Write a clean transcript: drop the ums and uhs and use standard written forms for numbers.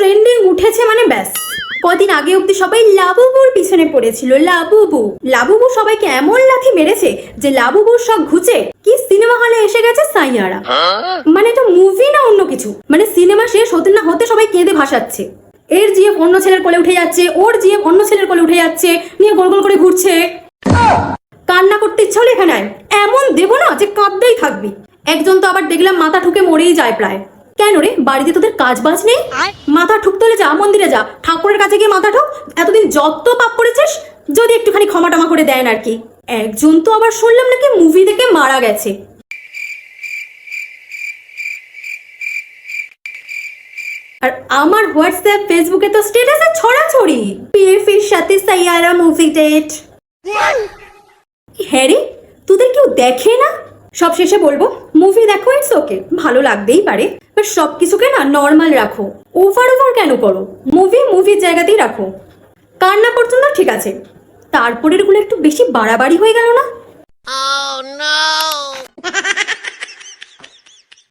Trending উঠেছে মানে ব্যাস। কদিন আগে অব্দি সবাই লাবুবুর পিছনে পড়েছিল। লাবুবু লাবুবু সবাইকে এমন লাথি মেরেছে যে লাবুবুর সব ঘুচে কি সিনেমা হলে এসে গেছে সাইয়ারা। মানে এটা মুভি না অন্য কিছু, মানে সিনেমা শেষ হতে না হতে সবাই কেঁদে ভাসাচ্ছে। এর জিএফ অন্য ছেলের কোলে উঠে যাচ্ছে, ওর জিএফ অন্য ছেলের কোলে উঠে যাচ্ছে, নিয়ে গোল গোল করে ঘুরছে। কান্না করতে ইচ্ছা হলে এখানে এমন দেবো না যে কাঁদতেই থাকবি। একজন তো আবার দেখলাম মাথা ঠুকে মরেই যায় প্রায়। কেন রে, বাড়িতে তোদের কাজ বাজ নেই? মাথা ঠুকতে হলে যা মন্দিরে যা, ঠাকুরের কাছে গিয়ে মাথা ঠুক। এতদিন যত পাপ করেছিস যদি একটুখানি ক্ষমা টমা করে দেন আর কি। একজন তো আবার শুনলাম নাকি মুভি দেখে মারা গেছে। আর আমার হোয়াটসঅ্যাপ ফেসবুকে তো স্ট্যাটাসে ছড়াছড়ি পিএফের সাথে সাইয়ারা মুভি ডেট। হ্যাঁ রে, তোদের কেউ দেখে না? সব শেষে বলবো মুভি দেখো, ইটস ওকে, ভালো লাগতেই পারে, বাট সবকিছুকে না নর্মাল রাখো। ওভার ওভার কেন করো? মুভির জায়গাতেই রাখো। কান্না পর্যন্ত ঠিক আছে, তারপরের গুলো একটু বেশি বাড়াবাড়ি হয়ে গেল না?